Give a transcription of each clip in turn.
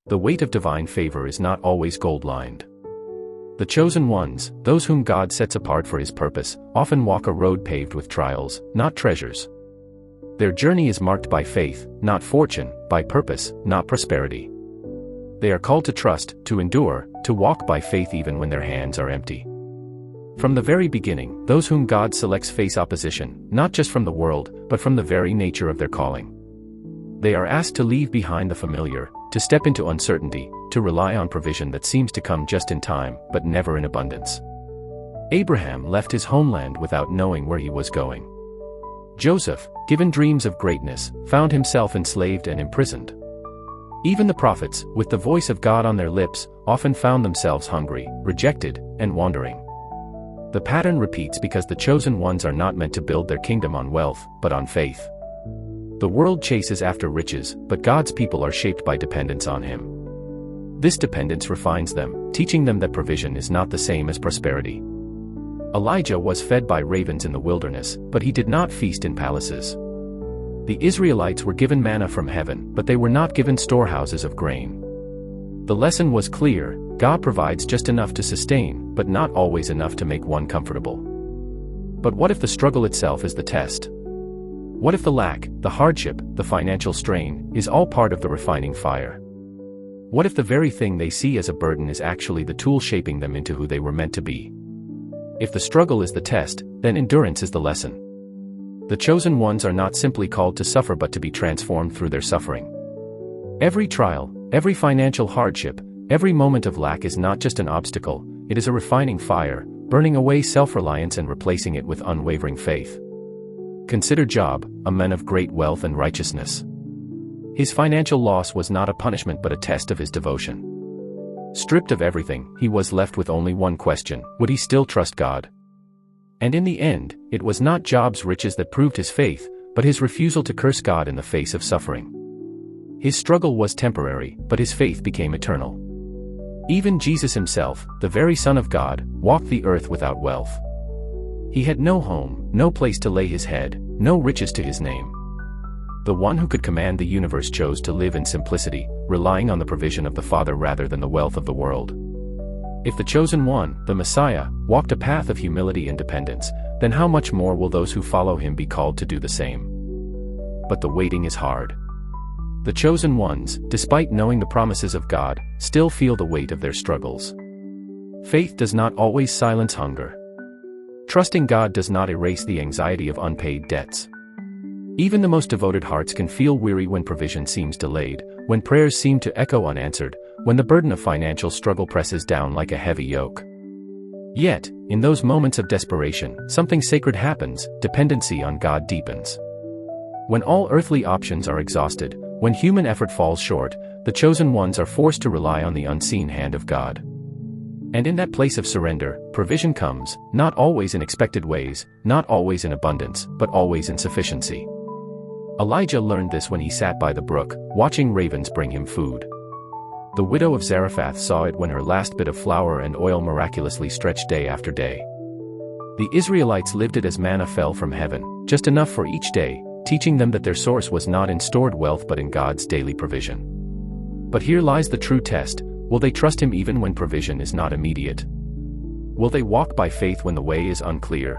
The weight of divine favor is not always gold-lined. The chosen ones, those whom God sets apart for his purpose, often walk a road paved with trials, not treasures. Their journey is marked by faith, not fortune, by purpose, not prosperity. They are called to trust, to endure, to walk by faith even when their hands are empty. From the very beginning, those whom God selects face opposition, not just from the world, but from the very nature of their calling. They are asked to leave behind the familiar, to step into uncertainty, to rely on provision that seems to come just in time, but never in abundance. Abraham left his homeland without knowing where he was going. Joseph, given dreams of greatness, found himself enslaved and imprisoned. Even the prophets, with the voice of God on their lips, often found themselves hungry, rejected, and wandering. The pattern repeats because the chosen ones are not meant to build their kingdom on wealth, but on faith. The world chases after riches, but God's people are shaped by dependence on him. This dependence refines them, teaching them that provision is not the same as prosperity. Elijah was fed by ravens in the wilderness, but he did not feast in palaces. The Israelites were given manna from heaven, but they were not given storehouses of grain. The lesson was clear: God provides just enough to sustain, but not always enough to make one comfortable. But what if the struggle itself is the test? What if the lack, the hardship, the financial strain, is all part of the refining fire? What if the very thing they see as a burden is actually the tool shaping them into who they were meant to be? If the struggle is the test, then endurance is the lesson. The chosen ones are not simply called to suffer but to be transformed through their suffering. Every trial, every financial hardship, every moment of lack is not just an obstacle, it is a refining fire, burning away self-reliance and replacing it with unwavering faith. Consider Job, a man of great wealth and righteousness. His financial loss was not a punishment but a test of his devotion. Stripped of everything, he was left with only one question: would he still trust God? And in the end, it was not Job's riches that proved his faith, but his refusal to curse God in the face of suffering. His struggle was temporary, but his faith became eternal. Even Jesus himself, the very Son of God, walked the earth without wealth. He had no home, no place to lay his head, no riches to his name. The one who could command the universe chose to live in simplicity, relying on the provision of the Father rather than the wealth of the world. If the chosen one, the Messiah, walked a path of humility and dependence, then how much more will those who follow him be called to do the same? But the waiting is hard. The chosen ones, despite knowing the promises of God, still feel the weight of their struggles. Faith does not always silence hunger. Trusting God does not erase the anxiety of unpaid debts. Even the most devoted hearts can feel weary when provision seems delayed, when prayers seem to echo unanswered, when the burden of financial struggle presses down like a heavy yoke. Yet, in those moments of desperation, something sacred happens: dependency on God deepens. When all earthly options are exhausted, when human effort falls short, the chosen ones are forced to rely on the unseen hand of God. And in that place of surrender, provision comes, not always in expected ways, not always in abundance, but always in sufficiency. Elijah learned this when he sat by the brook, watching ravens bring him food. The widow of Zarephath saw it when her last bit of flour and oil miraculously stretched day after day. The Israelites lived it as manna fell from heaven, just enough for each day, teaching them that their source was not in stored wealth but in God's daily provision. But here lies the true test: will they trust him even when provision is not immediate? Will they walk by faith when the way is unclear?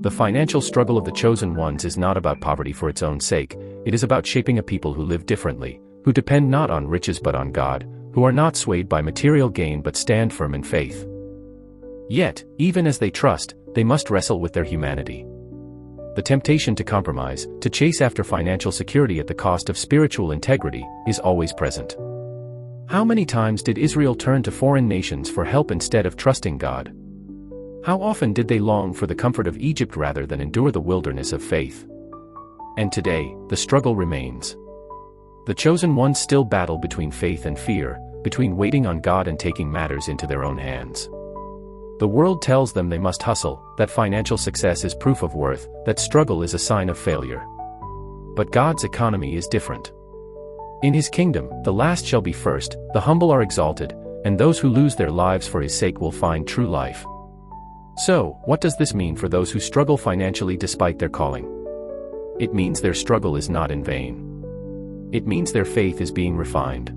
The financial struggle of the chosen ones is not about poverty for its own sake, it is about shaping a people who live differently, who depend not on riches but on God, who are not swayed by material gain but stand firm in faith. Yet, even as they trust, they must wrestle with their humanity. The temptation to compromise, to chase after financial security at the cost of spiritual integrity, is always present. How many times did Israel turn to foreign nations for help instead of trusting God? How often did they long for the comfort of Egypt rather than endure the wilderness of faith? And today, the struggle remains. The chosen ones still battle between faith and fear, between waiting on God and taking matters into their own hands. The world tells them they must hustle, that financial success is proof of worth, that struggle is a sign of failure. But God's economy is different. In his kingdom, the last shall be first, the humble are exalted, and those who lose their lives for his sake will find true life. So, what does this mean for those who struggle financially despite their calling? It means their struggle is not in vain. It means their faith is being refined.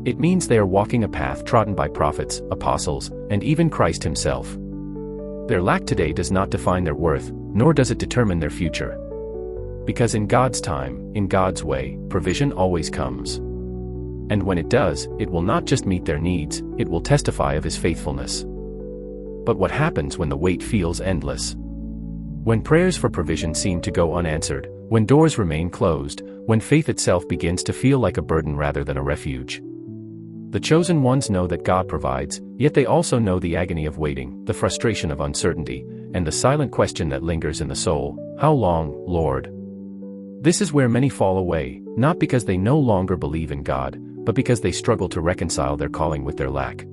It means they are walking a path trodden by prophets, apostles, and even Christ himself. Their lack today does not define their worth, nor does it determine their future. Because in God's time, in God's way, provision always comes. And when it does, it will not just meet their needs, it will testify of his faithfulness. But what happens when the wait feels endless? When prayers for provision seem to go unanswered, when doors remain closed, when faith itself begins to feel like a burden rather than a refuge. The chosen ones know that God provides, yet they also know the agony of waiting, the frustration of uncertainty, and the silent question that lingers in the soul, "How long, Lord?" This is where many fall away, not because they no longer believe in God, but because they struggle to reconcile their calling with their lack.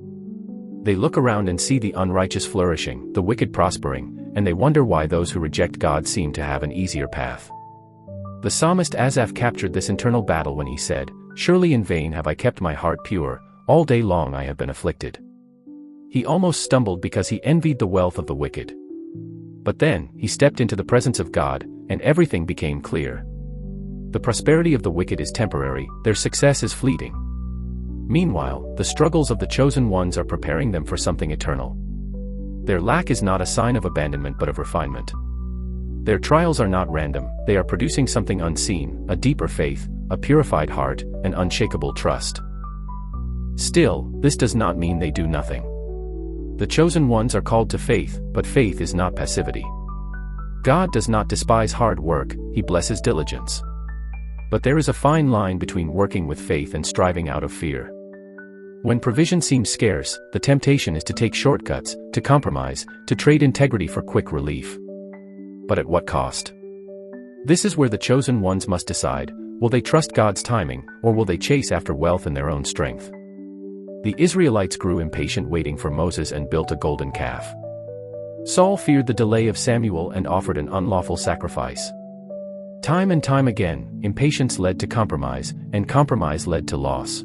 They look around and see the unrighteous flourishing, the wicked prospering, and they wonder why those who reject God seem to have an easier path. The psalmist Asaph captured this internal battle when he said, "Surely in vain have I kept my heart pure, all day long I have been afflicted." He almost stumbled because he envied the wealth of the wicked. But then, he stepped into the presence of God, and everything became clear. The prosperity of the wicked is temporary, their success is fleeting. Meanwhile, the struggles of the chosen ones are preparing them for something eternal. Their lack is not a sign of abandonment but of refinement. Their trials are not random, they are producing something unseen, a deeper faith, a purified heart, an unshakable trust. Still, this does not mean they do nothing. The chosen ones are called to faith, but faith is not passivity. God does not despise hard work, he blesses diligence. But there is a fine line between working with faith and striving out of fear. When provision seems scarce, the temptation is to take shortcuts, to compromise, to trade integrity for quick relief. But at what cost? This is where the chosen ones must decide, will they trust God's timing, or will they chase after wealth in their own strength? The Israelites grew impatient waiting for Moses and built a golden calf. Saul feared the delay of Samuel and offered an unlawful sacrifice. Time and time again, impatience led to compromise, and compromise led to loss.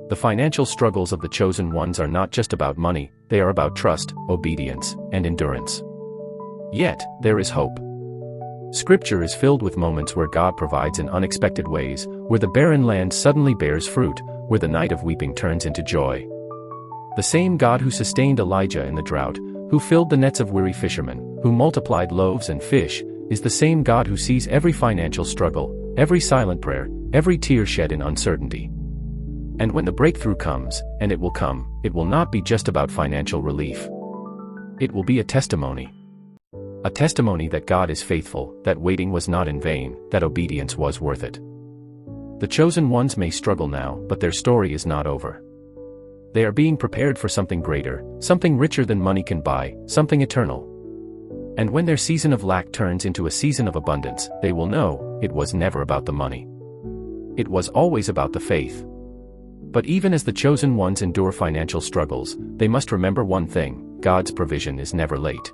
The financial struggles of the chosen ones are not just about money, they are about trust, obedience, and endurance. Yet, there is hope. Scripture is filled with moments where God provides in unexpected ways, where the barren land suddenly bears fruit, where the night of weeping turns into joy. The same God who sustained Elijah in the drought, who filled the nets of weary fishermen, who multiplied loaves and fish, is the same God who sees every financial struggle, every silent prayer, every tear shed in uncertainty. And when the breakthrough comes, and it will not be just about financial relief. It will be a testimony. A testimony that God is faithful, that waiting was not in vain, that obedience was worth it. The chosen ones may struggle now, but their story is not over. They are being prepared for something greater, something richer than money can buy, something eternal. And when their season of lack turns into a season of abundance, they will know, it was never about the money. It was always about the faith. But even as the chosen ones endure financial struggles, they must remember one thing, God's provision is never late.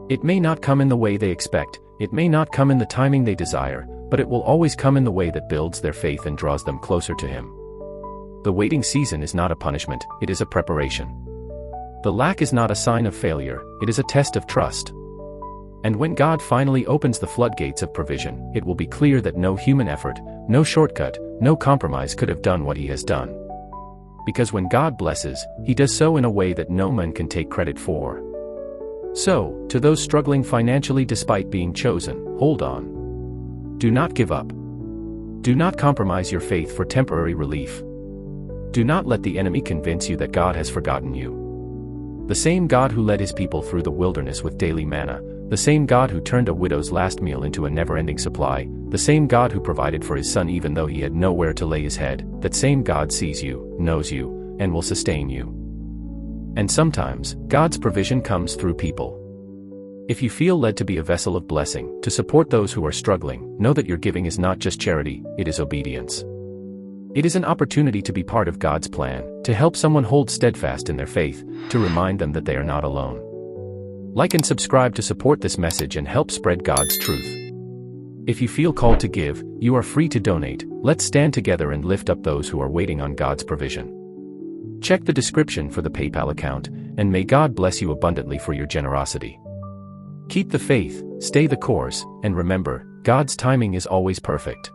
It may not come in the way they expect, it may not come in the timing they desire, but it will always come in the way that builds their faith and draws them closer to Him. The waiting season is not a punishment, it is a preparation. The lack is not a sign of failure, it is a test of trust. And when God finally opens the floodgates of provision, it will be clear that no human effort, no shortcut, no compromise could have done what He has done. Because when God blesses, He does so in a way that no man can take credit for. So, to those struggling financially despite being chosen, hold on. Do not give up. Do not compromise your faith for temporary relief. Do not let the enemy convince you that God has forgotten you. The same God who led His people through the wilderness with daily manna, the same God who turned a widow's last meal into a never-ending supply, the same God who provided for His son even though he had nowhere to lay his head, that same God sees you, knows you, and will sustain you. And sometimes, God's provision comes through people. If you feel led to be a vessel of blessing, to support those who are struggling, know that your giving is not just charity, it is obedience. It is an opportunity to be part of God's plan, to help someone hold steadfast in their faith, to remind them that they are not alone. Like and subscribe to support this message and help spread God's truth. If you feel called to give, you are free to donate. Let's stand together and lift up those who are waiting on God's provision. Check the description for the PayPal account, and may God bless you abundantly for your generosity. Keep the faith, stay the course, and remember, God's timing is always perfect.